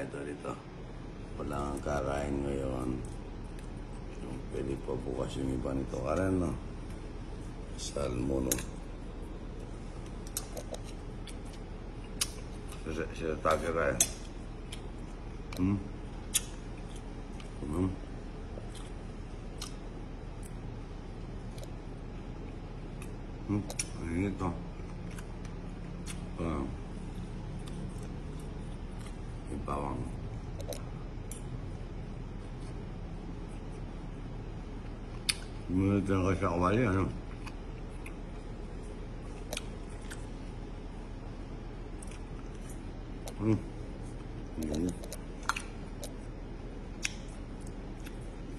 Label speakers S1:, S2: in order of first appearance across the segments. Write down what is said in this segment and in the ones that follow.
S1: ito dito. Walang kakain ngayon. So, pwede pa bukas yung iba nito. Karan, no? Salmon, no? Siya taga kaya. Ini ito. May bawang. Munod lang kasi sa kawali, ano?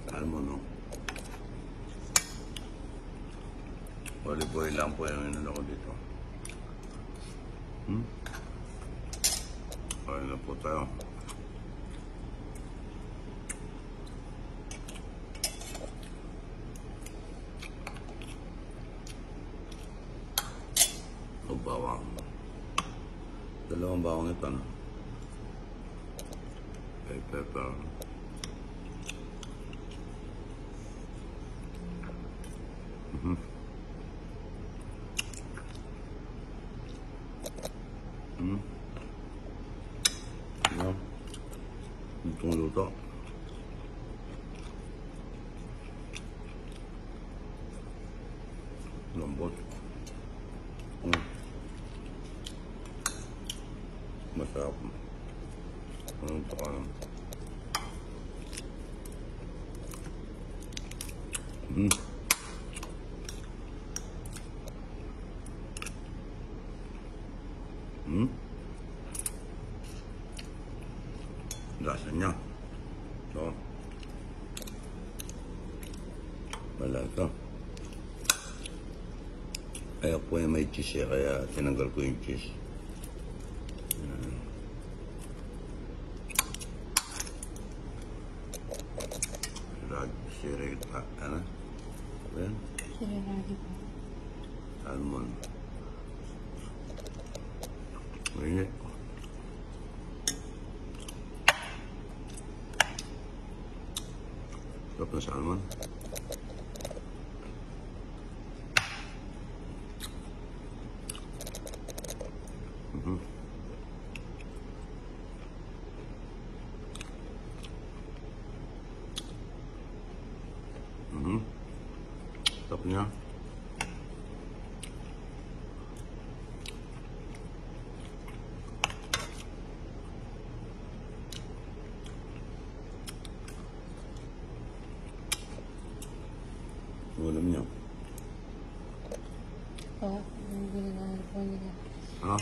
S1: Salmon, no? Olive oil lang po yung inano ko dito. Okay na po tayo. O bawang. Dalawang bawang ito, no? Pepper. Ano? Itong luto. Lambot. Masarap. Anong ito ka lang? Lasa niya. So, wala ito. Kaya po yung may cheese eh, kaya tinanggal ko yung cheese. Sirita, ano? Ayan?
S2: Siraragi po.
S1: Salmon. Mainit. Sarap na salmon. Sarap niya. Ulam niya.
S2: Oo, yung ginagawa po nila.
S1: Ano?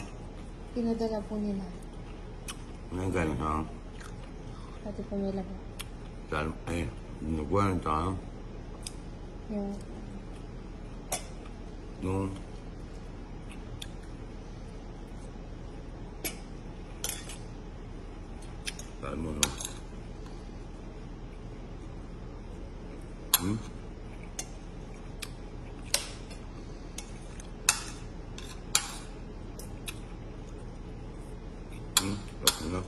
S2: Pinadala po nila.
S1: Ngayon galing ka.
S2: Pati po nila po.
S1: Ay, nagwa ng tayo.
S2: Yung
S1: Nung salmon, no? Sarap na.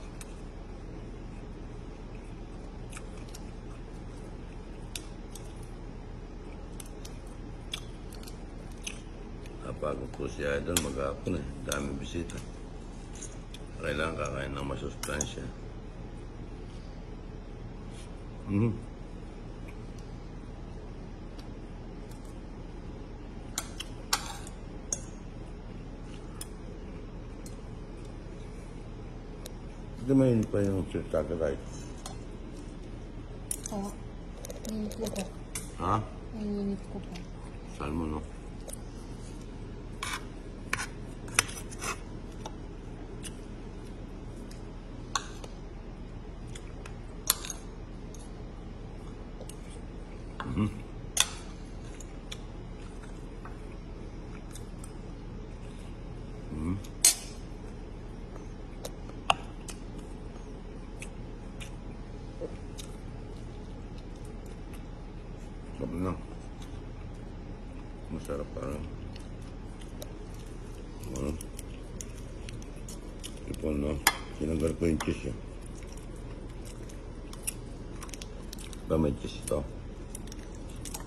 S1: Napagod po siya doon mag-hapon eh. Dami bisita. Kailangan kakain ng masustansya. Hindi mainit pa yung sirtagaray.
S2: oo. Init ko po.
S1: Ha?
S2: Init ko po.
S1: Salmon, no? Sabi na. Masarap parang. Ipon, no? Sinanggal ko yung cheese, eh. Ba may cheese ito?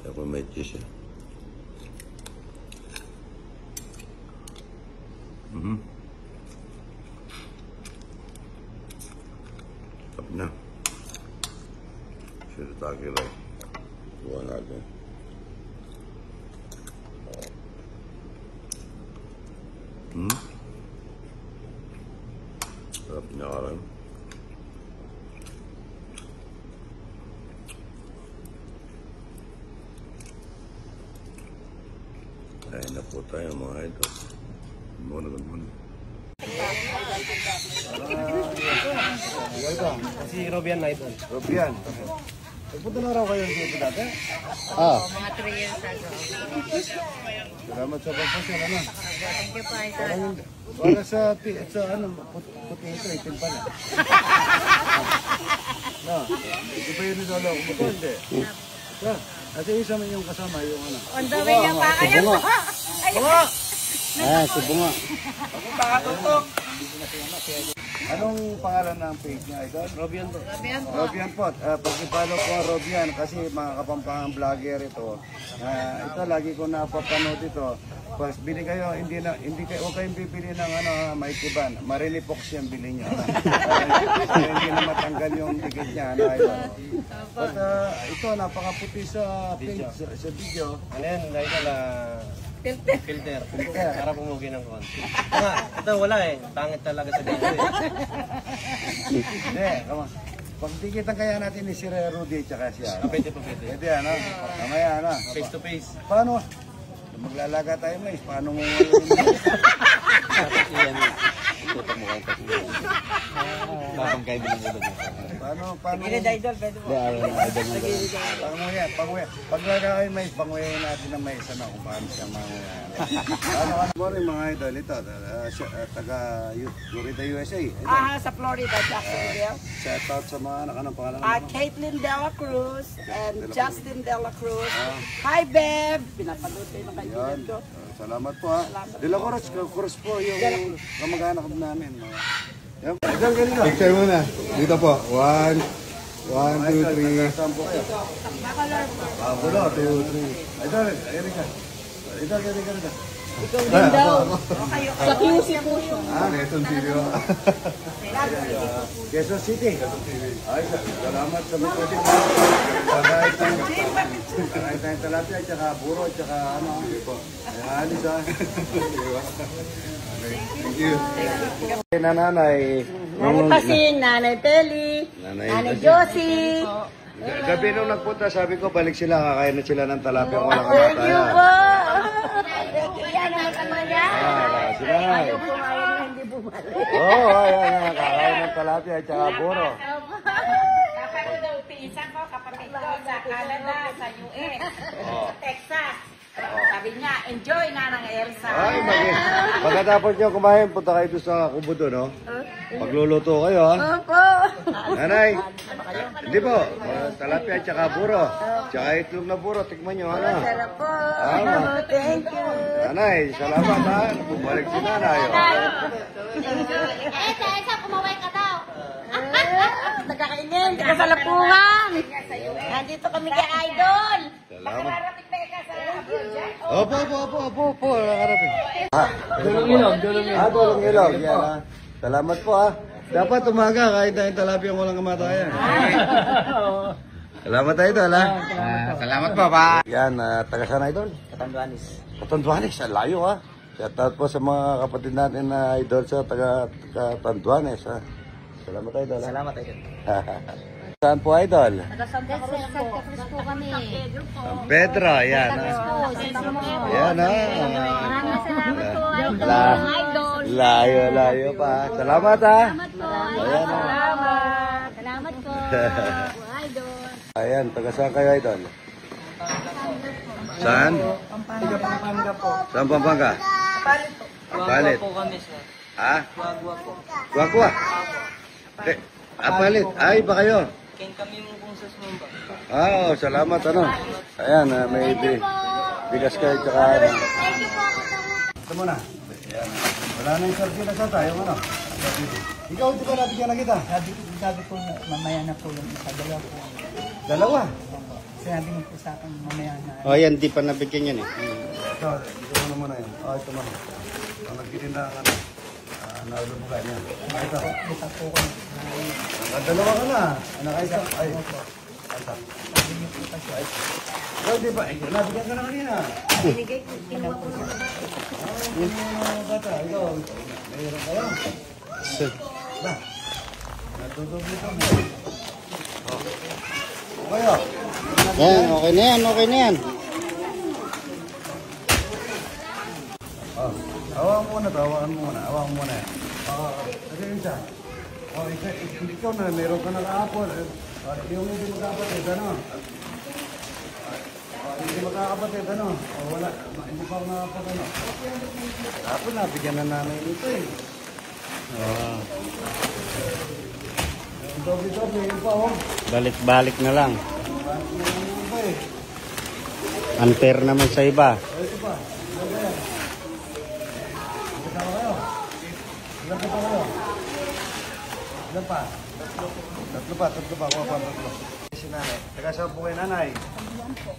S1: Kaya kung may cheese eh. Tap na. Shirataki rice. Buwan natin. Sarap niya ka rin. Kain na po tayo mga idol. Good morning.
S3: Si Robian na idol.
S1: Robian.
S3: Nagpunta na raw kayo dito dati?
S2: Mga 3 years ago.
S1: Salamat sa pagpasyon, ano?
S2: Thank you po, idol.
S1: Para sa ano, puti ito, itim pala. No, ito ba yun ni Solo? Ito hindi. At isa man yung kasama, yung ano.
S2: On the way na pa kayo po.
S1: Si Bunga. Anong pangalan ng page niya, idol?
S3: Robian to.
S1: Robian po. Pag-follow ko ang Robian kasi mga kapampangang vlogger ito. Ito lagi ko napapanood ito. Pas bili kayo, huwag kayong bibili ng maitiban. Marinipox yan bili niyo. Hindi na matanggal yung dikit niya. But ito napakaputi sa page, sa video.
S3: Ano yan? Idol, filter. Para pumugi ng konti. Ito wala eh. Pangit talaga sa dito eh.
S1: Hindi, come on. Pagtikitan kaya natin ni Sir Rudy tsaka siya.
S3: Pwede.
S1: Pwede ano? Mamaya ano?
S3: Face to face.
S1: Paano? Maglalaga tayo mais. Paano mo Paano?
S3: Idol, pwede mo.
S1: Panguya. Paglaga kayo mais, panguyahin natin ng mais. Ano kung paano siya manguya. Ano mo rin mga idol? Ito, taga Florida, USA.
S4: Sa Florida, Jacksonville.
S1: Shout out sa mga anak. Anong pangalan?
S4: Caitlin De La Cruz and Justin De La Cruz. Hi, Beb! Pinapanood kayo ng kaibigan ko.
S1: Salamat po ha. De La Cruz po yung kamag-anak namin. Picture muna. Dito po. 1, 2, 3. Saan po kayo? Bacolor. 2, 3. Idol, Erika.
S4: Ikaw din daw. Sa QC po siya.
S1: Quezon City. Quezon City. Ay, salamat sa mga pwede po. Kahit tayong talapia, tsaka buro, tsaka ano. Alis ha. Thank you. Nanay.
S4: Nanay Pasing, Nanay Peli, Nanay Josie.
S1: Gabi nung nagpunta, sabi ko, balik sila, kakain na sila ng talapia kung walang
S4: Thank you
S1: kamatayan.
S4: po. Yan ang kamaya.
S1: Sila nga.
S4: Ayaw po ayaw na hindi bumalik.
S1: Oo, ayan, kakain ng talapia at saka buro.
S5: Kapatid daw, pinsan ko, kapatid ko sa Canada, sa US, Texas. Sabi niya, enjoy na ng Elsa.
S1: Ay, pagkatapos nyo kumain, punta kayo doon sa kubo no? Magluluto kayo, ha?
S4: Opo.
S1: Nanay, hindi po, talapia at saka buro. Tsaka itlog na buro, tikman nyo, ano?
S4: Sarap po.
S1: Tama.
S4: Thank you.
S1: Nanay, salamat, ha? Bumalik si nanay, oh.
S2: Elsa, kumaway ka daw.
S4: Nagkakainin, kasalapungan. Nandito kami kay Idol.
S1: Salamat.
S5: Nakarating ba ka sa abroad dyan?
S1: Opo, nakarating. Dulong ilog. Yan, ha? Salamat po, ha? Dapat umaga, kahit tayong talapia walang kamatayan. Salamat tayo, Idol, ha?
S3: Salamat po, pa.
S1: Yan, taga saan, Idol?
S3: Katanduanis.
S1: Katanduanes, ang layo, ha? Shout out po sa mga kapatid natin na idol sa taga Katanduanes, ha? Salamat, Idol, ha?
S3: Salamat, idol.
S1: Saan po, Idol?
S2: Santa Cruz po kami.
S1: San Pedro, yan, ha? Yan, ha?
S2: Maraming salamat po, Idol.
S1: Layo pa, ha? Salamat, ha? Ayan, ha?
S2: Salamat po, Idol.
S1: Ayan, taga saan kayo, Idol? Saan?
S3: Pampanga po.
S1: Saan Pampanga? Palit.
S3: po kami, sir.
S1: Ha?
S3: Wagwa po.
S1: Kuha. Palit. Ay, ba kayo?
S3: Ken kami mo kung sa sumba.
S1: Salamat, ano? Ayan, may bigas kayo, tsaka ano. Ito muna. Ayan. Wala na yung survey na sa tayo, ano? Ikaw, di ba nabigyan na kita?
S4: Sabi ko mamaya na po yung isa, dalawa po.
S1: Dalawa.
S4: Sinabi mo po sa akin mamaya na.
S6: Oh, yan, di pa nabigyan yan eh.
S1: Ito, ito mo naman na yun. Ito mo. Ang nagtitinda ng ano. Nalulubugan yan. Ito.
S4: Isa po ko.
S1: Dalawa ka na. Nakaisa. Ay. Ito. Ay. Ikaw, di ba? Nabigyan ka na kanina.
S2: Binigay ko, kinuha ko ng
S1: Yung mga bata. Ikaw. Mayroon kayo. Ba? Natutubli ka mo. Okay, oh.
S6: Yan, okay na yan, okay na yan.
S1: Oh, hawakan mo muna to, hawakan mo muna, hawakan mo muna. Kasi yun siya. Oh, ikaw na, meron ka na kahapon. Yung hindi magkakapatid, ano? Hindi magkakapatid, ano? Wala, hindi pa ako nakapatid, ano? Kahapon na, bigyan na namin ito eh. Doble-doble, yun pa, oh.
S6: Balik-balik na lang.
S1: Bakit mo naman pa eh?
S6: Unfair naman sa iba.
S1: Ito pa, ilan ba yan? Kasama kayo? Ilan pa kayo? Ilan pa? Tatlo pa, kuha pa, tatlo. Si nanay, taga saan po kayo nanay?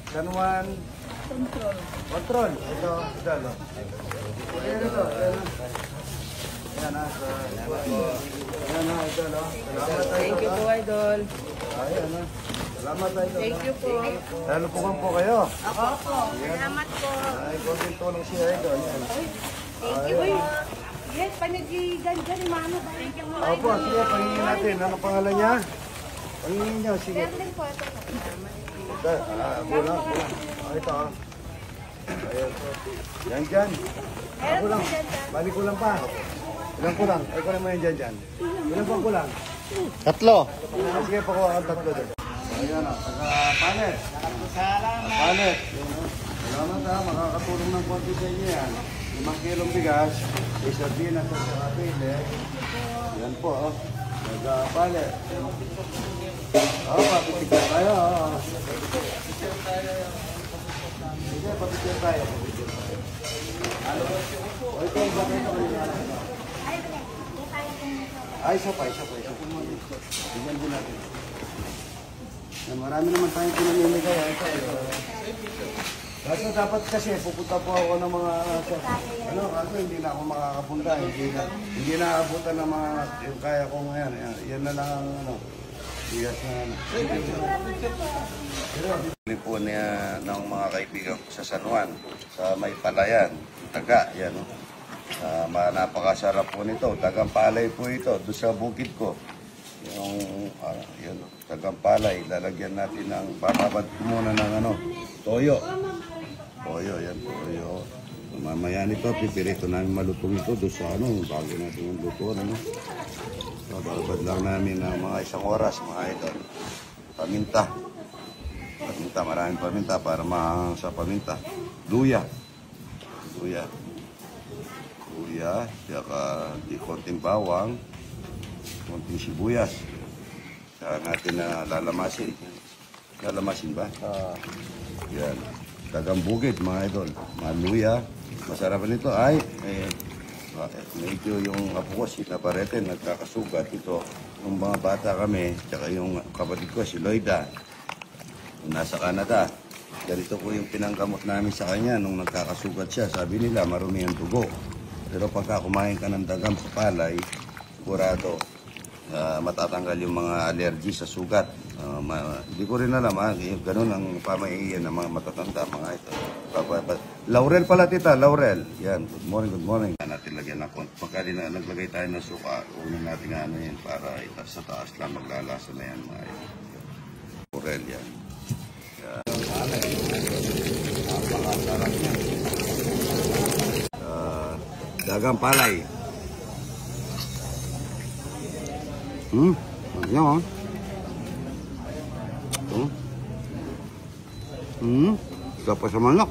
S1: San Juan? Control. Ito, no? Ayan ito, ayan na. Ayan na, ayan na, ito, no? Salamat tayo.
S4: Thank you po, Idol.
S1: Ayan na. Salamat tayo.
S4: Thank you po.
S1: Lalupukan po kayo.
S2: Ako po. Salamat po.
S1: Ay, konting tulong siya ito. Ayan.
S2: Thank you po. Yes, panagigan-gan, mano. Thank you po.
S1: Opo, sige, pangingin natin. Ano pangalan niya? Pangingin niyo, sige.
S2: Erling po, ito po.
S1: Kulang. Ito, Ayan. Yan dyan. Kulang. Balik kulang pa. Ilang kulang? Ay, kulang mo yan dyan. Ilang pa kulang?
S6: Tatlo.
S1: Sige, pakuha kang tatlo dyan. Ayan o, taga-palet. Palet. Salamat ha, makakatulong ng konti sa inyo yan. 5 kilong bigas, sardinas at saka pili. Yan po, taga-palet. Papicture tayo. Sige, papicture tayo. O, ito, bakit ito kanina? Ay, isa pa. Tignan din natin. Marami naman tayong pinamimigay. Kaso dapat kasi pupunta po ako ng mga kaso hindi na ako makakapunta. Hindi na abutan ng mga yung kaya ko ngayon. Yan na lang ang bigas na Bili po niya ng mga kaibigan ko sa San Juan, sa May Palayan, Taga, yan. Napakasarap po nito. Tagang palay po ito, doon sa bukid ko. Yung tagang palay, lalagyan natin ng, bababad ko muna ng toyo. Toyo, yan, toyo. Mamaya nito, pipirito namin malutong ito doon sa bago natin yung lutuan. Bababad lang namin ng mga 1 oras, mga idol. Paminta. Maraming paminta para sa paminta. Luya, saka konting bawang, konting sibuyas. Saka natin na lalamasin. Lalamasin ba? Yan. Tagang bukid, mga idol. Maluya. Masarap nito ay medyo yung apo ko, si Navarrete, nagkakasugat ito. Yung mga bata kami, saka yung kapatid ko, si Loida, nasa Canada. Ganito po yung pinanggamot namin sa kanya nung nagkakasugat siya. Sabi nila, marumi ang dugo. Pero pagka kumain ka ng dagang sa palay, sigurado, matatanggal yung mga allergy sa sugat. Hindi ko rin alam, ganun ang pamaiiyan ng mga matatanda, mga ito. Laurel pala, tita, Laurel. Yan, good morning. Natin lagyan ng konti. Pagka naglagay tayo ng suka, unin natin yan para itaas sa taas lang, maglalasa na yan, mga ito. Laurel, yan. Napakasarap yan. Dagang palay. Ano? Isa pa sa manok.